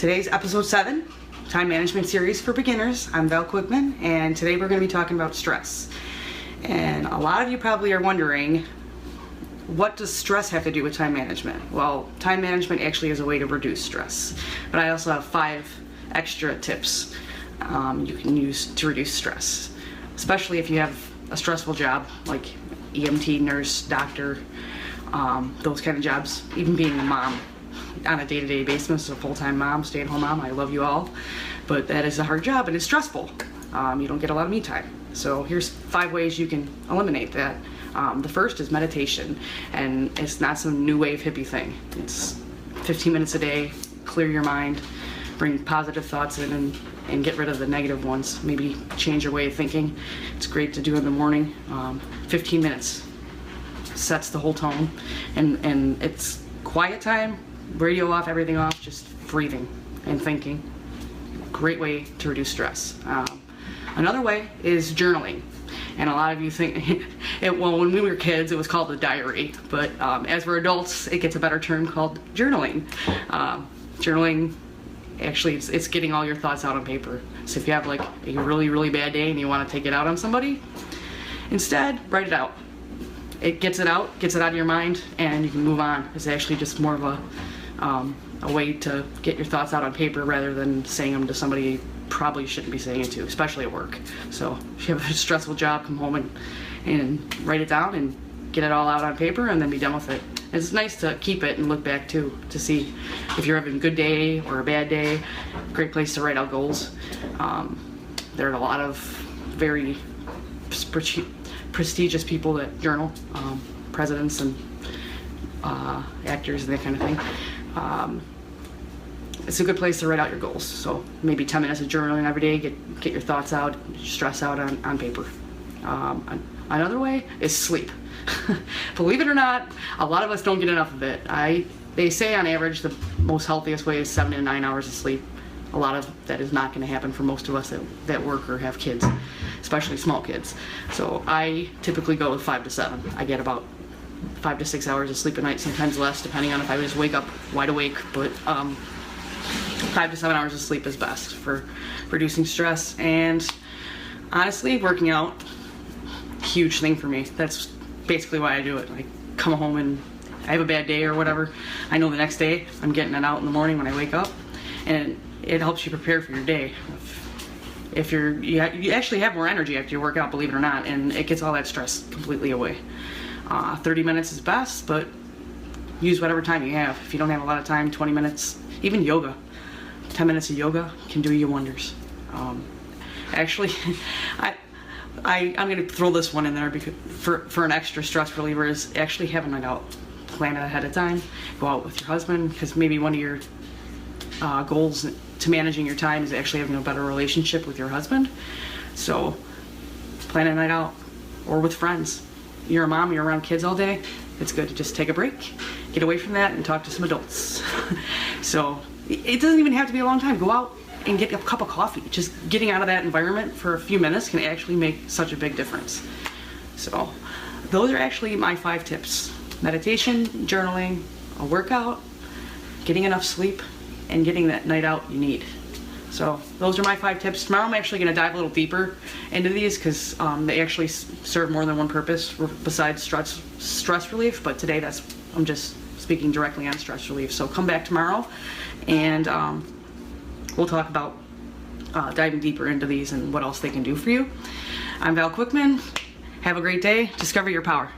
Today's episode 7, Time Management Series for Beginners. I'm Val Quickman, and today we're going to be talking about stress. And a lot of you probably are wondering, what does stress have to do with time management? Well, time management actually is a way to reduce stress. But I also have 5 extra tips you can use to reduce stress, especially if you have a stressful job like EMT, nurse, doctor, those kind of jobs. Even being a mom on a day-to-day basis, a full-time mom, stay-at-home mom, I love you all, but that is a hard job and it's stressful. You don't get a lot of me time. So here's 5 ways you can eliminate that. The first is meditation, and it's not some new wave hippie thing. It's 15 minutes a day, clear your mind, bring positive thoughts in, and get rid of the negative ones. Maybe change your way of thinking. It's great to do in the morning. 15 minutes sets the whole tone, and it's quiet time, radio off, everything off, just breathing and thinking. Great way to reduce stress. Another way is journaling. And a lot of you think, well, when we were kids, it was called a diary, but as we're adults, it gets a better term called journaling. Journaling, actually, it's getting all your thoughts out on paper. So if you have like a really, really bad day and you want to take it out on somebody, instead, write it out. It gets it out of your mind, and you can move on. It's actually just more of a way to get your thoughts out on paper rather than saying them to somebody you probably shouldn't be saying it to, especially at work. So if you have a stressful job, come home and write it down and get it all out on paper and then be done with it. It's nice to keep it and look back too, to see if you're having a good day or a bad day. Great place to write out goals. There are a lot of very prestigious people that journal, presidents and actors and that kind of thing. It's a good place to write out your goals. So maybe 10 minutes of journaling every day, get your thoughts out, stress out on paper. Another way is sleep. Believe it or not, a lot of us don't get enough of it. They say on average the most healthiest way is 7 to 9 hours of sleep. A lot of that is not going to happen for most of us that work or have kids, especially small kids. So I typically go with 5 to 7. I get about 5 to 6 hours of sleep a night, sometimes less, depending on if I just wake up wide awake. But 5 to 7 hours of sleep is best for reducing stress. And honestly, working out, huge thing for me. That's basically why I do it. I come home and I have a bad day or whatever. I know the next day I'm getting it out in the morning when I wake up, and it helps you prepare for your day. If you actually have more energy after you work out, believe it or not, and it gets all that stress completely away. 30 minutes is best, but use whatever time you have. If you don't have a lot of time, 20 minutes, even yoga. 10 minutes of yoga can do you wonders. Actually, I'm going to throw this one in there because for an extra stress reliever is actually have a night out. Plan it ahead of time. Go out with your husband, because maybe one of your goals to managing your time is actually having a better relationship with your husband. So plan a night out, or with friends. You're a mom, you're around kids all day. It's good to just take a break, get away from that, and talk to some adults. So it doesn't even have to be a long time. Go out and get a cup of coffee. Just getting out of that environment for a few minutes can actually make such a big difference. So those are actually my 5 tips: meditation, journaling, a workout, getting enough sleep, and getting that night out you need. So those are my 5 tips. Tomorrow I'm actually going to dive a little deeper into these, because they actually serve more than one purpose besides stress relief. But today I'm just speaking directly on stress relief. So come back tomorrow, and we'll talk about diving deeper into these and what else they can do for you. I'm Val Quickman. Have a great day. Discover your power.